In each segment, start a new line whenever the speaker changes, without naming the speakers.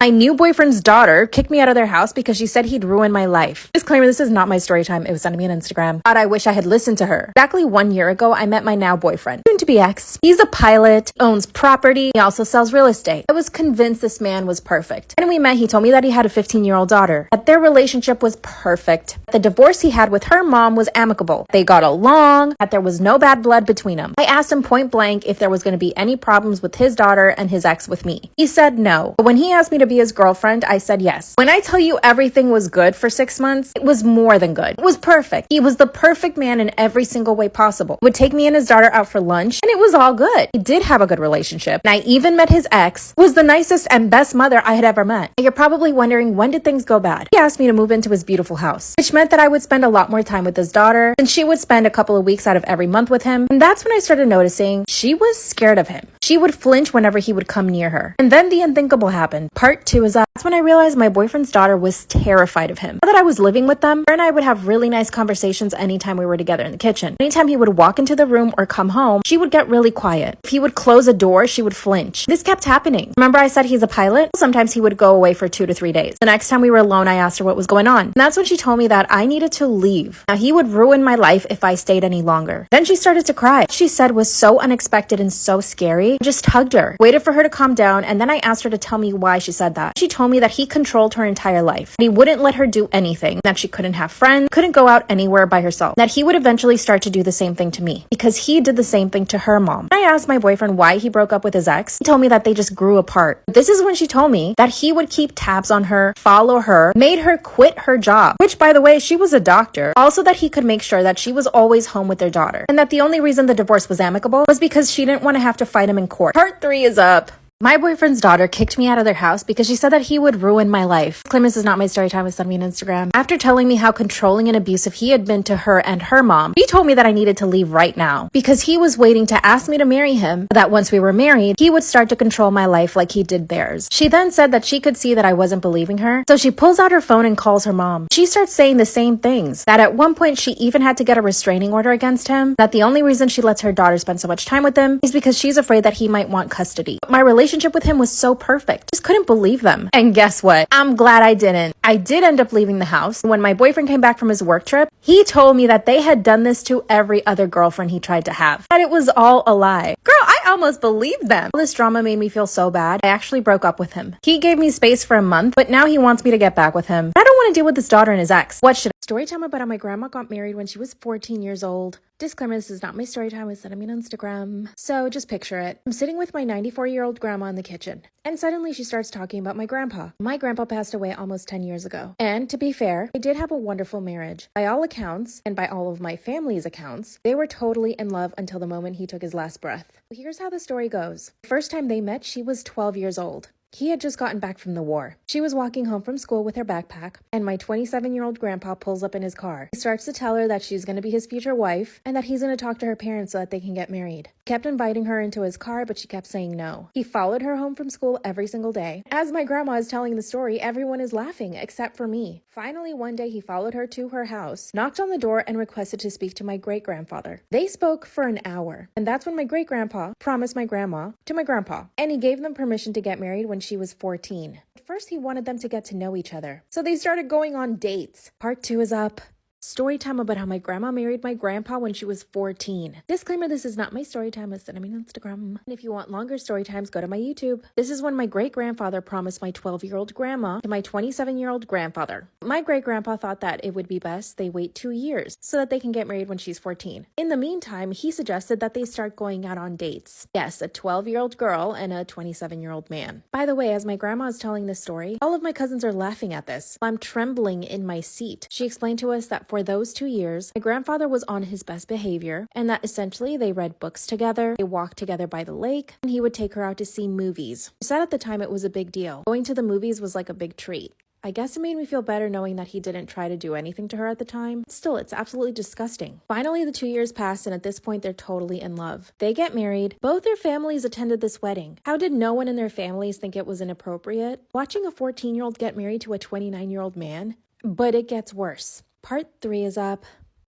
My new boyfriend's daughter kicked me out of their house because she said he'd ruin my life. Disclaimer, this is not my story time. It was sent to me on Instagram. God, I wish I had listened to her. Exactly 1 year ago, I met my now boyfriend, soon to be ex. He's a pilot, owns property, he also sells real estate. I was convinced this man was perfect. When we met, he told me that he had a 15-year-old daughter, that their relationship was perfect. The divorce he had with her mom was amicable. They got along, that there was no bad blood between them. I asked him point blank if there was going to be any problems with his daughter and his ex with me. He said no. But when he asked me to be his girlfriend, I said yes. When I tell you everything was good for 6 months, it was more than good. It was perfect. He was the perfect man in every single way possible. He would take me and his daughter out for lunch, and it was all good. He did have a good relationship. And I even met his ex, who was the nicest and best mother I had ever met. And you're probably wondering, when did things go bad? He asked me to move into his beautiful house, which meant that I would spend a lot more time with his daughter, and she would spend a couple of weeks out of every month with him. And that's when I started noticing she was scared of him. She would flinch whenever he would come near her. And then the unthinkable happened. Part 2 is up. That's when I realized my boyfriend's daughter was terrified of him. Now that I was living with them, her and I would have really nice conversations anytime we were together in the kitchen. Anytime he would walk into the room or come home, she would get really quiet. If he would close a door, she would flinch. This kept happening. Remember I said he's a pilot? Sometimes he would go away for 2 to 3 days. The next time we were alone, I asked her what was going on. And that's when she told me that I needed to leave. Now he would ruin my life if I stayed any longer. Then she started to cry. What she said was so unexpected and so scary. I just hugged her, waited for her to calm down, and then I asked her to tell me why she said that. She told me that he controlled her entire life. That he wouldn't let her do anything. That she couldn't have friends, couldn't go out anywhere by herself. That he would eventually start to do the same thing to me because he did the same thing to her mom. I asked my boyfriend why he broke up with his ex. He told me that they just grew apart. This is when she told me that he would keep tabs on her, follow her, made her quit her job, which by the way, she was a doctor. Also that he could make sure that she was always home with their daughter. And that the only reason the divorce was amicable was because she didn't want to have to fight him in court. Part 3 is up. My boyfriend's daughter kicked me out of their house because she said that he would ruin my life. Claim this is not my story time. It sent me on Instagram. After telling me how controlling and abusive he had been to her and her mom, he told me that I needed to leave right now because he was waiting to ask me to marry him, that once we were married, he would start to control my life like he did theirs. She then said that she could see that I wasn't believing her, so she pulls out her phone and calls her mom. She starts saying the same things, that at one point she even had to get a restraining order against him, that the only reason she lets her daughter spend so much time with him is because she's afraid that he might want custody. My relationship with him was so perfect. Just couldn't believe them. And guess what? I'm glad I didn't. I did end up leaving the house. When my boyfriend came back from his work trip, he told me that they had done this to every other girlfriend he tried to have. That it was all a lie. Girl, I almost believed them. All this drama made me feel so bad. I actually broke up with him. He gave me space for a month, but now he wants me to get back with him. I don't want to deal with his daughter and his ex. What should I? Story time about how my grandma got married when she was 14 years old. Disclaimer, this is not my story time. It's sent to me on Instagram. So just picture it. I'm sitting with my 94-year-old grandma in the kitchen, and suddenly she starts talking about my grandpa. My grandpa passed away almost 10 years ago. And to be fair, they did have a wonderful marriage. By all accounts, and by all of my family's accounts, they were totally in love until the moment he took his last breath. Here's how the story goes. The first time they met, she was 12 years old. He had just gotten back from the war. She was walking home from school with her backpack, and my 27-year-old grandpa pulls up in his car. He starts to tell her that she's going to be his future wife and that he's going to talk to her parents so that they can get married. He kept inviting her into his car, but she kept saying no. He followed her home from school every single day. As my grandma is telling the story, everyone is laughing except for me. Finally, one day he followed her to her house, knocked on the door, and requested to speak to my great-grandfather. They spoke for an hour, and that's when my great-grandpa promised my grandma to my grandpa, and he gave them permission to get married when she was 14. At first, he wanted them to get to know each other, so they started going on dates. Part 2 is up. Story time about how my grandma married my grandpa when she was 14. Disclaimer, this is not my story time. It's sent me on Instagram. And if you want longer story times, go to my YouTube. This is when my great-grandfather promised my 12-year-old grandma to my 27-year-old grandfather. My great-grandpa thought that it would be best they wait 2 years so that they can get married when she's 14. In the meantime, he suggested that they start going out on dates. Yes, a 12-year-old girl and a 27-year-old man. By the way, as my grandma is telling this story, all of my cousins are laughing at this. I'm trembling in my seat. She explained to us that for those 2 years, my grandfather was on his best behavior, and that essentially they read books together, they walked together by the lake, and he would take her out to see movies. She said at the time it was a big deal. Going to the movies was like a big treat. I guess it made me feel better knowing that he didn't try to do anything to her at the time. Still, it's absolutely disgusting. Finally, the 2 years passed, and at this point, they're totally in love. They get married. Both their families attended this wedding. How did no one in their families think it was inappropriate? Watching a 14-year-old get married to a 29-year-old man? But it gets worse. Part 3 is up.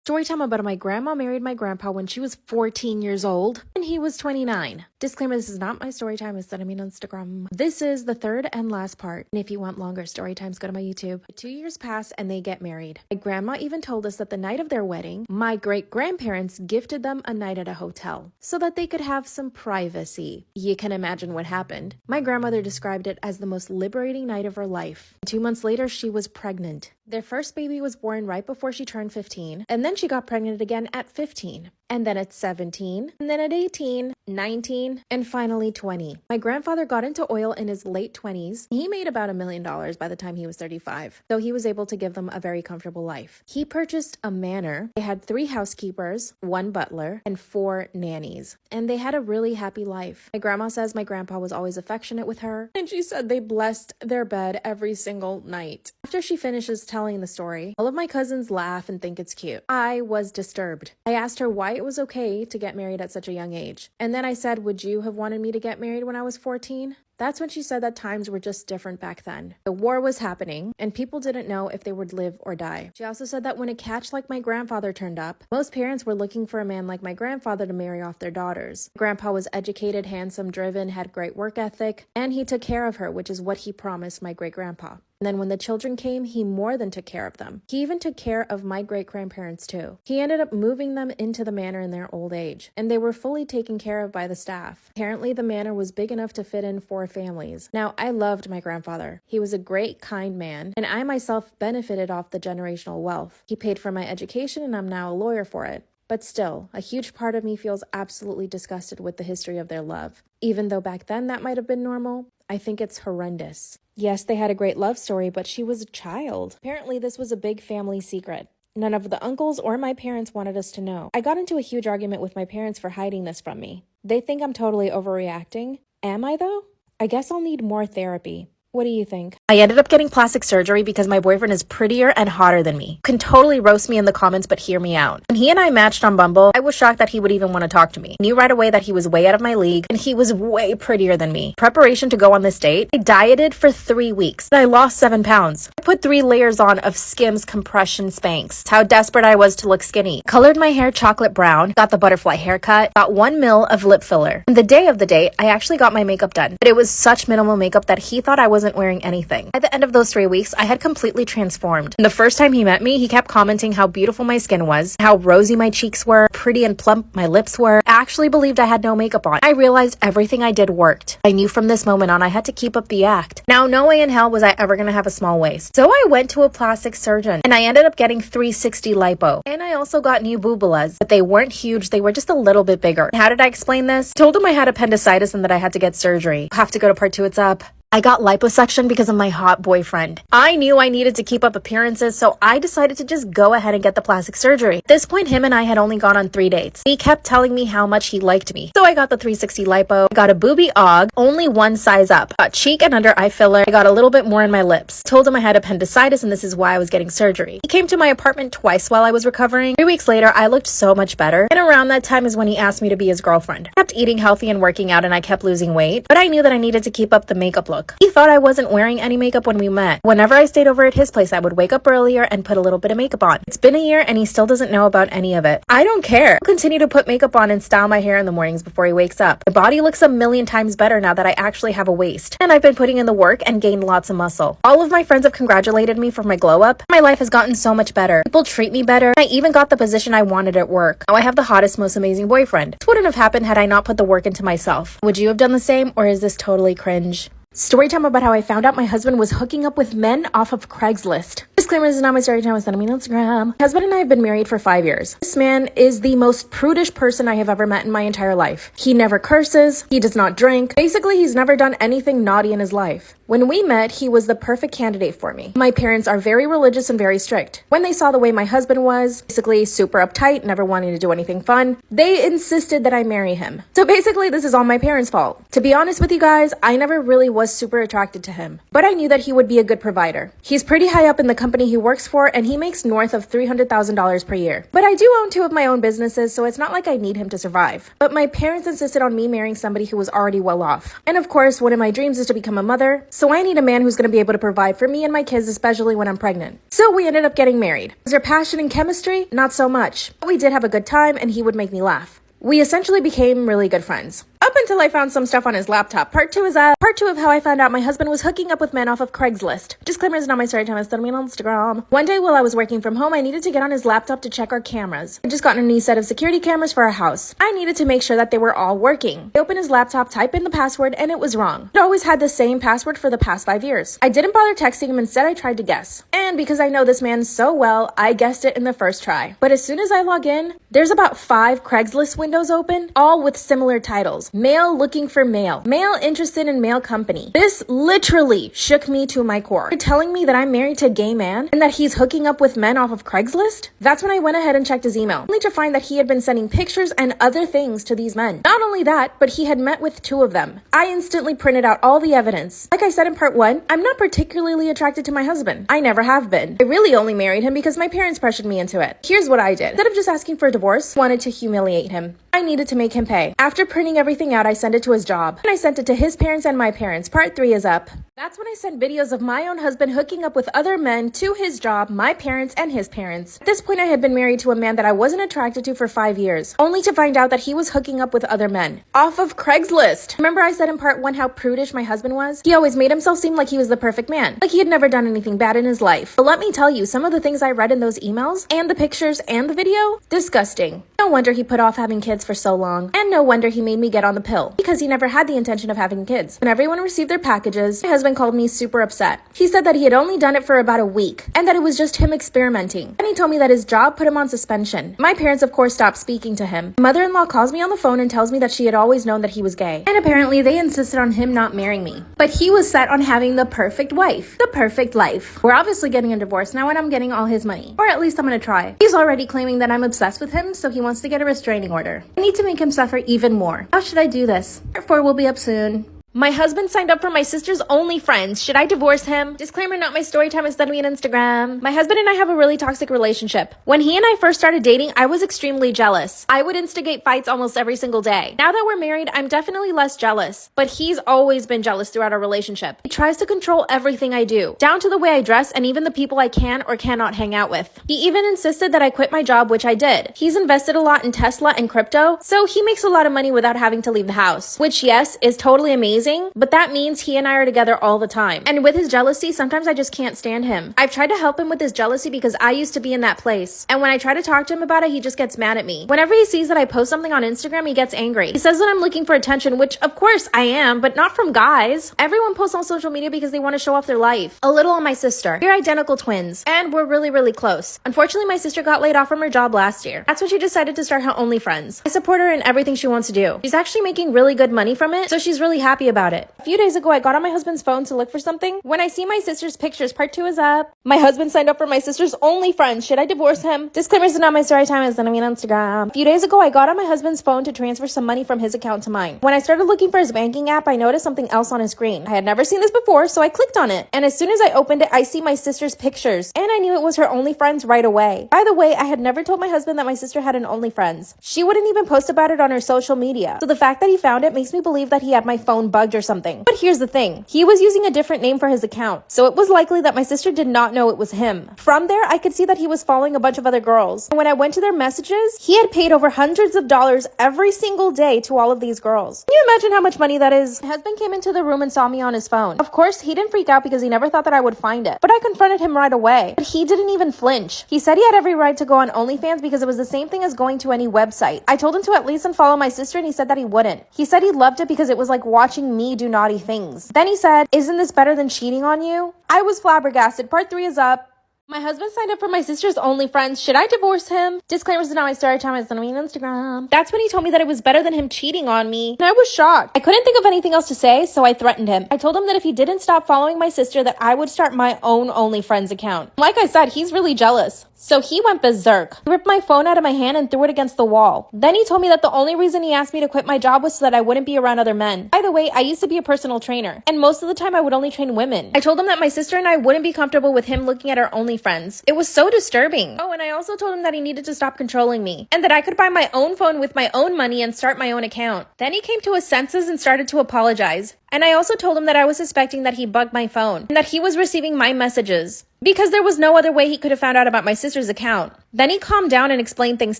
Story time about my grandma married my grandpa when she was 14 years old and he was 29. Disclaimer, this is not my story time. It's sending me on Instagram. This is the third and last part. And if you want longer story times, go to my YouTube. 2 years pass and they get married. My grandma even told us that the night of their wedding, my great-grandparents gifted them a night at a hotel so that they could have some privacy. You can imagine what happened. My grandmother described it as the most liberating night of her life. 2 months later, she was pregnant. Their first baby was born right before she turned 15, and then she got pregnant again at 15, and then at 17, and then at 18, 19, and finally 20. My grandfather got into oil in his late 20s. He made about $1 million by the time he was 35, so he was able to give them a very comfortable life. He purchased a manor. They had 3 housekeepers, 1 butler, and 4 nannies, and they had a really happy life. My grandma says my grandpa was always affectionate with her, and she said they blessed their bed every single night. After she finishes telling the story, all of my cousins laugh and think it's cute. I was disturbed. I asked her why it was okay to get married at such a young age. And then I said, would you have wanted me to get married when I was 14? That's when she said that times were just different back then. The war was happening, and people didn't know if they would live or die. She also said that when a catch like my grandfather turned up, most parents were looking for a man like my grandfather to marry off their daughters. Grandpa was educated, handsome, driven, had great work ethic, and he took care of her, which is what he promised my great-grandpa. And then when the children came, he more than took care of them. He even took care of my great-grandparents too. He ended up moving them into the manor in their old age, and they were fully taken care of by the staff. Apparently, the manor was big enough to fit in 4 families. Now, I loved my grandfather. He was a great, kind man, and I myself benefited off the generational wealth. He paid for my education, and I'm now a lawyer for it. But still, a huge part of me feels absolutely disgusted with the history of their love. Even though back then that might have been normal, I think it's horrendous. Yes, they had a great love story, but she was a child. Apparently, this was a big family secret. None of the uncles or my parents wanted us to know. I got into a huge argument with my parents for hiding this from me. They think I'm totally overreacting. Am I, though? I guess I'll need more therapy. What do you think? I ended up getting plastic surgery because my boyfriend is prettier and hotter than me. You can totally roast me in the comments, but hear me out. When he and I matched on Bumble, I was shocked that he would even want to talk to me. Knew right away that he was way out of my league, and he was way prettier than me. Preparation to go on this date, I dieted for 3 weeks, and I lost 7 pounds. I put 3 layers on of Skims compression Spanx. That's how desperate I was to look skinny. Colored my hair chocolate brown, got the butterfly haircut, got 1 ml of lip filler. And the day of the date, I actually got my makeup done, but it was such minimal makeup that he thought I wasn't wearing anything. By the end of those 3 weeks, I had completely transformed. And the first time he met me, he kept commenting how beautiful my skin was, how rosy my cheeks were, pretty and plump my lips were. I actually believed I had no makeup on. I realized everything I did worked. I knew from this moment on I had to keep up the act. Now, no way in hell was I ever gonna have a small waist. So I went to a plastic surgeon, and I ended up getting 360 lipo. And I also got new boobulas, but they weren't huge, they were just a little bit bigger. How did I explain this? Told him I had appendicitis and that I had to get surgery. Have to go to part 2, it's up. I got liposuction because of my hot boyfriend. I knew I needed to keep up appearances, so I decided to just go ahead and get the plastic surgery. At this point, him and I had only gone on 3 dates. He kept telling me how much he liked me. So I got the 360 lipo, got a boobie aug, only 1 size up. Got cheek and under eye filler, I got a little bit more in my lips. Told him I had appendicitis and this is why I was getting surgery. He came to my apartment twice while I was recovering. 3 weeks later, I looked so much better. And around that time is when he asked me to be his girlfriend. I kept eating healthy and working out and I kept losing weight, but I knew that I needed to keep up the makeup look. He thought I wasn't wearing any makeup when we met. Whenever I stayed over at his place, I would wake up earlier and put a little bit of makeup on. It's been a year and he still doesn't know about any of it. I don't care. I'll continue to put makeup on and style my hair in the mornings before he wakes up. My body looks a million times better now that I actually have a waist. And I've been putting in the work and gained lots of muscle. All of my friends have congratulated me for my glow up. My life has gotten so much better. People treat me better. I even got the position I wanted at work. Now I have the hottest, most amazing boyfriend. This wouldn't have happened had I not put the work into myself. Would you have done the same, or is this totally cringe? Story time about how I found out my husband was hooking up with men off of Craigslist. Disclaimer, this is not my story time, it's sending me on Instagram. My husband and I have been married for 5 years. This man is the most prudish person I have ever met in my entire life. He never curses, he does not drink. Basically, he's never done anything naughty in his life. When we met, he was the perfect candidate for me. My parents are very religious and very strict. When they saw the way my husband was, basically super uptight, never wanting to do anything fun, they insisted that I marry him. So basically, this is all my parents' fault. To be honest with you guys, I never really was super attracted to him, but I knew that he would be a good provider. He's pretty high up in the company company he works for, and he makes north of $300,000 per year. But I do own 2 of my own businesses, so it's not like I need him to survive. But my parents insisted on me marrying somebody who was already well off. And of course, one of my dreams is to become a mother, so I need a man who's going to be able to provide for me and my kids, especially when I'm pregnant. So we ended up getting married. Was there passion and chemistry? Not so much. But we did have a good time, and he would make me laugh. We essentially became really good friends. Up until I found some stuff on his laptop. Part 2 is part 2 of how I found out my husband was hooking up with men off of Craigslist. Disclaimer is not my story time, it's me on Instagram. One day while I was working from home, I needed to get on his laptop to check our cameras. I just gotten a new set of security cameras for our house. I needed to make sure that they were all working. I opened his laptop, typed in the password, and it was wrong. It always had the same password for the past 5 years. I didn't bother texting him, instead I tried to guess. And because I know this man so well, I guessed it in the first try. But as soon as I log in, there's about 5 Craigslist windows open, all with similar titles. Male looking for male. Male interested in male company. This literally shook me to my core. You're telling me that I'm married to a gay man and that he's hooking up with men off of Craigslist? That's when I went ahead and checked his email, only to find that he had been sending pictures and other things to these men. Not only that, but he had met with 2 of them. I instantly printed out all the evidence. Like I said in part 1, I'm not particularly attracted to my husband. I never have been. I really only married him because my parents pressured me into it. Here's what I did. Instead of just asking for a divorce, wanted to humiliate him. I needed to make him pay. After printing everything out, I sent it to his job. And I sent it to his parents and my parents. Part 3 is up. That's when I sent videos of my own husband hooking up with other men to his job, my parents, and his parents. At this point, I had been married to a man that I wasn't attracted to for 5 years, only to find out that he was hooking up with other men off of Craigslist. Remember I said in part 1 how prudish my husband was? He always made himself seem like he was the perfect man, like he had never done anything bad in his life. But let me tell you, some of the things I read in those emails, and the pictures, and the video, disgusting. No wonder he put off having kids for so long, and no wonder he made me get on the pill, because he never had the intention of having kids. When everyone received their packages, my husband called me super upset. He said that he had only done it for about a week, and that it was just him experimenting. And he told me that his job put him on suspension. My parents, of course, stopped speaking to him. My mother-in-law calls me on the phone and tells me that she had always known that he was gay. And apparently they insisted on him not marrying me. But he was set on having the perfect wife. The perfect life. We're obviously getting a divorce now, and I'm getting all his money. Or at least I'm gonna try. He's already claiming that I'm obsessed with him, so he wants to get a restraining order. I need to make him suffer even more. How should I do this? Part 4 will be up soon. My husband signed up for my sister's OnlyFriends. Should I divorce him? Disclaimer, not my story time, instead me on Instagram. My husband and I have a really toxic relationship. When he and I first started dating, I was extremely jealous. I would instigate fights almost every single day. Now that we're married, I'm definitely less jealous. But he's always been jealous throughout our relationship. He tries to control everything I do, down to the way I dress and even the people I can or cannot hang out with. He even insisted that I quit my job, which I did. He's invested a lot in Tesla and crypto, so he makes a lot of money without having to leave the house, which, yes, is totally amazing. But that means he and I are together all the time. And with his jealousy, sometimes I just can't stand him. I've tried to help him with his jealousy because I used to be in that place. And when I try to talk to him about it, he just gets mad at me. Whenever he sees that I post something on Instagram, he gets angry. He says that I'm looking for attention, which of course I am, but not from guys. Everyone posts on social media because they want to show off their life. A little on my sister. We're identical twins, and we're really, really close. Unfortunately, my sister got laid off from her job last year. That's when she decided to start her OnlyFriends. I support her in everything she wants to do. She's actually making really good money from it, so she's really happy about it. A few days ago, I got on my husband's phone to look for something. When I see my sister's pictures, part 2 is up. My husband signed up for my sister's OnlyFriends. Should I divorce him? Disclaimer, is not my story time, it's on Instagram. A few days ago, I got on my husband's phone to transfer some money from his account to mine. When I started looking for his banking app, I noticed something else on his screen. I had never seen this before, so I clicked on it. And as soon as I opened it, I see my sister's pictures. And I knew it was her OnlyFriends right away. By the way, I had never told my husband that my sister had an OnlyFriends. She wouldn't even post about it on her social media. So the fact that he found it makes me believe that he had my phone bugged or something. But here's the thing. He was using a different name for his account, so it was likely that my sister did not know it was him. From there, I could see that he was following a bunch of other girls. And when I went to their messages, he had paid over hundreds of dollars every single day to all of these girls. Can you imagine how much money that is? My husband came into the room and saw me on his phone. Of course, he didn't freak out because he never thought that I would find it. But I confronted him right away. But he didn't even flinch. He said he had every right to go on OnlyFans because it was the same thing as going to any website. I told him to at least unfollow my sister, and he said that he wouldn't. He said he loved it because it was like watching me do naughty things. Then he said, "Isn't this better than cheating on you?" I was flabbergasted. Part 3 is up. My husband signed up for my sister's OnlyFriends. Should I divorce him? Disclaimer, this is not my story time, it's on Instagram. That's when he told me that it was better than him cheating on me. And I was shocked. I couldn't think of anything else to say, so I threatened him. I told him that if he didn't stop following my sister, that I would start my own OnlyFriends account. Like I said, he's really jealous. So he went berserk. He ripped my phone out of my hand and threw it against the wall. Then he told me that the only reason he asked me to quit my job was so that I wouldn't be around other men. By the way, I used to be a personal trainer, and most of the time I would only train women. I told him that my sister and I wouldn't be comfortable with him looking at our OnlyFriends. It was so disturbing. Oh, and I also told him that he needed to stop controlling me, and that I could buy my own phone with my own money and start my own account. Then he came to his senses and started to apologize. And I also told him that I was suspecting that he bugged my phone, and that he was receiving my messages, because there was no other way he could have found out about my sister's account. Then he calmed down and explained things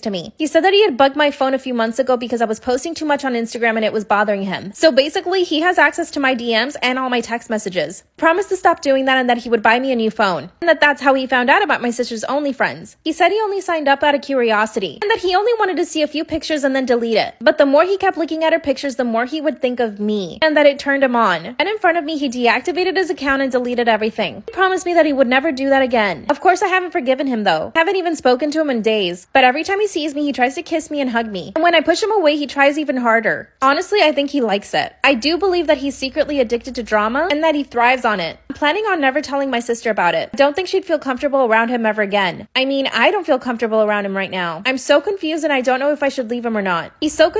to me. He said that he had bugged my phone a few months ago because I was posting too much on Instagram and it was bothering him. So basically, he has access to my DMs and all my text messages. Promised to stop doing that and that he would buy me a new phone. And that's how he found out about my sister's OnlyFriends. He said he only signed up out of curiosity, and that he only wanted to see a few pictures and then delete it. But the more he kept looking at her pictures, the more he would think of me, and that it turned him on. And in front of me, he deactivated his account and deleted everything. He promised me that he would never do that again. Of course, I haven't forgiven him though. Haven't even spoken to him in days. But every time he sees me, he tries to kiss me and hug me. And when I push him away, he tries even harder. Honestly, I think he likes it. I do believe that he's secretly addicted to drama and that he thrives on it. I'm planning on never telling my sister about it. I don't think she'd feel comfortable around him ever again. I mean, I don't feel comfortable around him right now. I'm so confused and I don't know if I should leave him or not. He's so